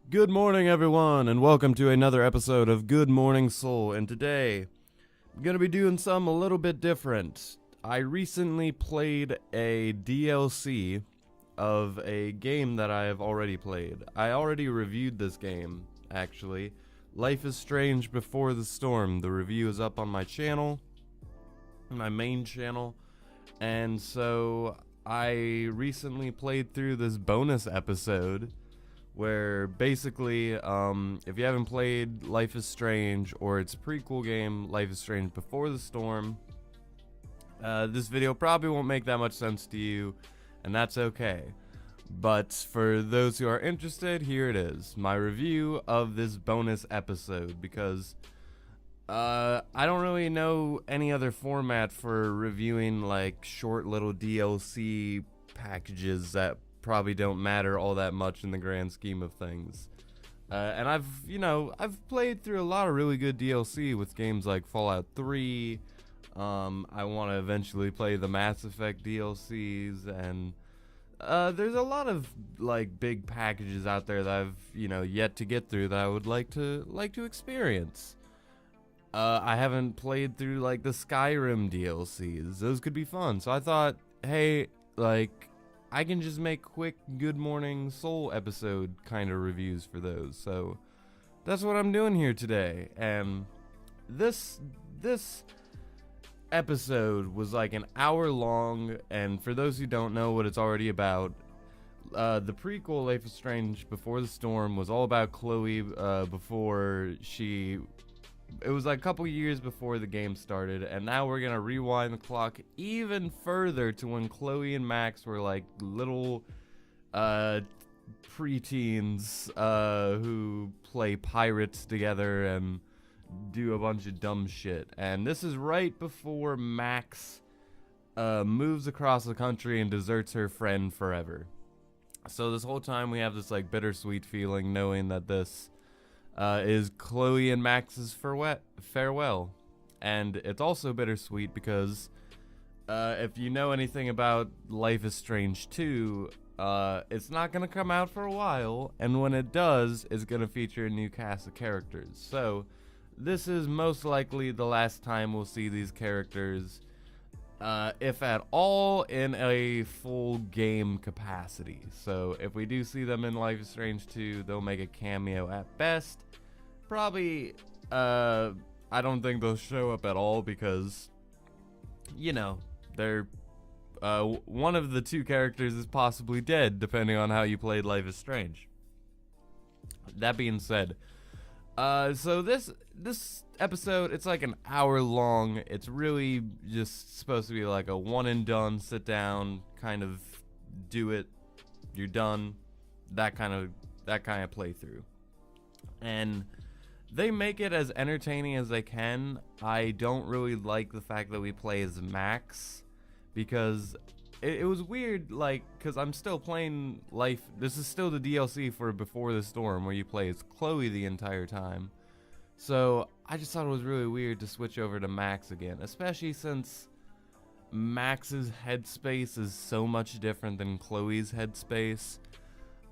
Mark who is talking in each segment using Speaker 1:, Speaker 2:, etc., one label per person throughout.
Speaker 1: Good morning, everyone, and welcome to another episode of Good Morning Soul. And today, I'm gonna be doing something a little bit different. I recently played a DLC of a game that I have already played. I already reviewed this game, actually. Life is Strange Before the Storm. The review is up on my channel, my main channel, and so I recently played through this bonus episode where basically, if you haven't played Life is Strange or its prequel game, Life is Strange Before the Storm, this video probably won't make that much sense to you, and that's okay. But for those who are interested, here it is, my review of this bonus episode, because I don't really know any other format for reviewing like short little DLC packages that probably don't matter all that much in the grand scheme of things. And I've played through a lot of really good DLC with games like Fallout 3. I want to eventually play the Mass Effect DLCs, and there's a lot of like big packages out there that I've yet to get through that I would like to experience. I haven't played through like the Skyrim DLCs. Those could be fun. So I thought, hey, like, I can just make quick Good Morning Soul episode kind of reviews for those. So that's what I'm doing here today. And this episode was like an hour long, and for those who don't know what it's already about, the prequel Life is Strange Before the Storm was all about Chloe before she... It was like a couple years before the game started, and now we're gonna rewind the clock even further to when Chloe and Max were like little preteens who play pirates together and do a bunch of dumb shit. And this is right before Max moves across the country and deserts her friend forever. So this whole time we have this like bittersweet feeling knowing that this is Chloe and Max's farewell. And it's also bittersweet because if you know anything about Life is Strange 2, it's not going to come out for a while, and when it does, it's going to feature a new cast of characters. So this is most likely the last time we'll see these characters, if at all, in a full game capacity. So if we do see them in Life is Strange 2, they'll make a cameo at best. Probably, I don't think they'll show up at all because, they're, one of the two characters is possibly dead, depending on how you played Life is Strange. That being said, so this episode, it's like an hour long. It's really just supposed to be like a one and done, sit down, kind of do it, you're done, that kind of playthrough. And they make it as entertaining as they can. I don't really like the fact that we play as Max, because it was weird, like, because I'm still playing Life. This is still the DLC for Before the Storm, where you play as Chloe the entire time. So I just thought it was really weird to switch over to Max again, especially since Max's headspace is so much different than Chloe's headspace.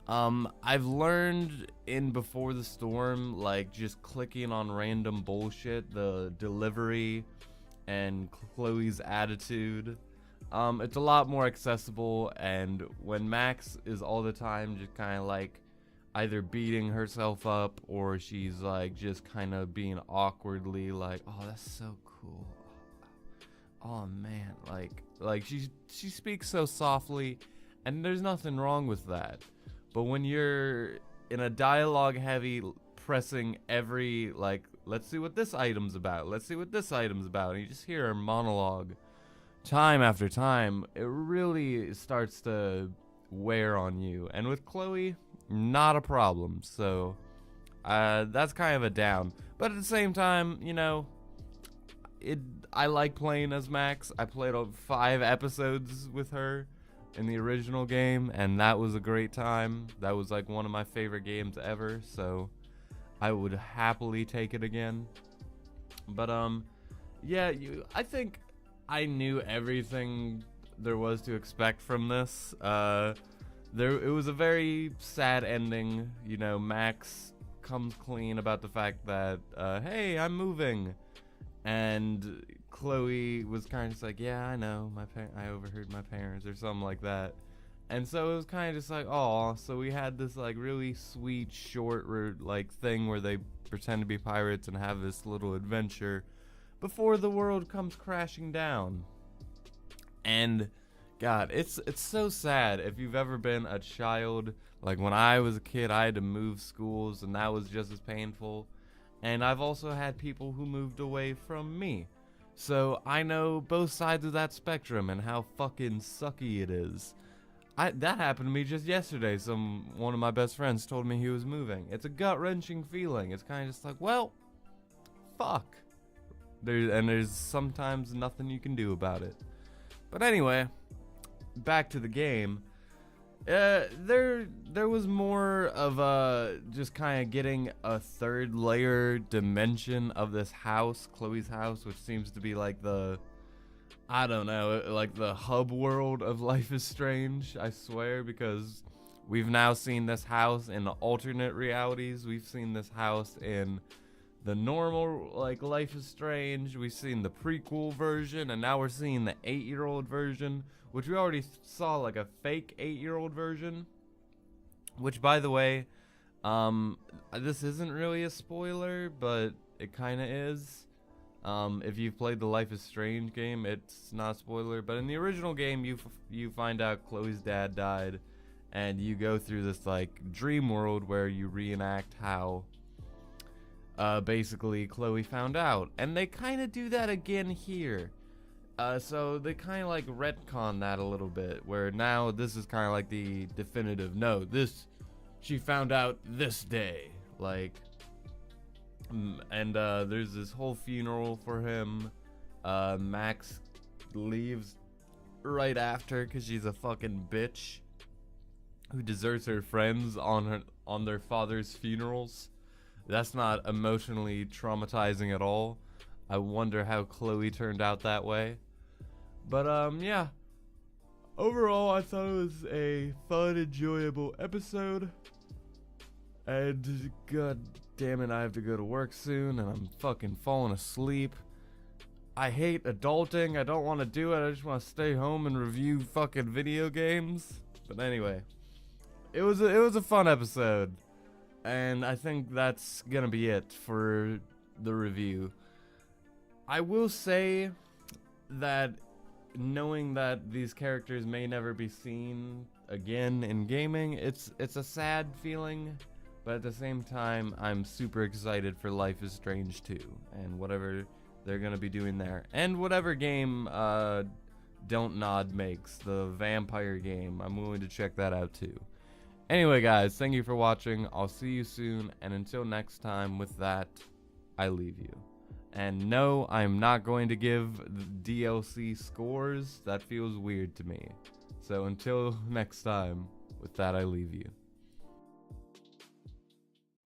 Speaker 1: I've learned in Before the Storm, like, just clicking on random bullshit, the delivery and Chloe's attitude, it's a lot more accessible. And when Max is all the time just kind of like either beating herself up, or she's like just kind of being awkwardly like, oh, that's so cool, oh man, like she speaks so softly, and there's nothing wrong with that. But when you're in a dialogue heavy, pressing every, like, let's see what this item's about, let's see what this item's about, and you just hear her monologue time after time, it really starts to wear on you. And with Chloe, not a problem. So that's kind of a down. But at the same time, I like playing as Max. I played 5 episodes with her in the original game, and that was a great time. That was like one of my favorite games ever, so I would happily take it again. But yeah, I think I knew everything there was to expect from this. it was a very sad ending. You know, Max comes clean about the fact that, hey, I'm moving. And Chloe was kind of just like, yeah, I know, I overheard my parents, or something like that. And so it was kind of just like, oh, so we had this like really sweet short like thing where they pretend to be pirates and have this little adventure before the world comes crashing down. And God, it's so sad. If you've ever been a child, like when I was a kid, I had to move schools, and that was just as painful. And I've also had people who moved away from me. So I know both sides of that spectrum and how fucking sucky it is. That happened to me just yesterday. One of my best friends told me he was moving. It's a gut-wrenching feeling. It's kind of just like, well, fuck. There's sometimes nothing you can do about it. But anyway, back to the game. There was more of just kind of getting a third layer dimension of this house, Chloe's house, which seems to be like I don't know, like the hub world of Life is Strange, I swear, because we've now seen this house in alternate realities. We've seen this house in the normal, like, Life is Strange. We've seen the prequel version, and now we're seeing the 8-year-old version, which we already saw, like, a fake 8-year-old version. Which, by the way, this isn't really a spoiler, but it kind of is. If you've played the Life is Strange game, it's not a spoiler. But in the original game, you find out Chloe's dad died, and you go through this, like, dream world where you reenact how basically Chloe found out. And they kind of do that again here. So they kind of like retcon that a little bit, where now this is kind of like the definitive, no, she found out this day, like, and there's this whole funeral for him. Max leaves right after because she's a fucking bitch who deserts her friends on their father's funerals. That's not emotionally traumatizing at all. I wonder how Chloe turned out that way. But, yeah. Overall, I thought it was a fun, enjoyable episode. And, god damn it, I have to go to work soon, and I'm fucking falling asleep. I hate adulting. I don't want to do it. I just want to stay home and review fucking video games. But anyway, it was a fun episode. And I think that's gonna be it for the review. I will say that knowing that these characters may never be seen again in gaming, it's a sad feeling, but at the same time, I'm super excited for Life is Strange 2 and whatever they're gonna be doing there, and whatever game Don't Nod makes, the vampire game. I'm willing to check that out too. Anyway, guys, thank you for watching. I'll see you soon, and until next time, with that, I leave you. And no, I'm not going to give DLC scores. That feels weird to me. So until next time, with that, I leave you.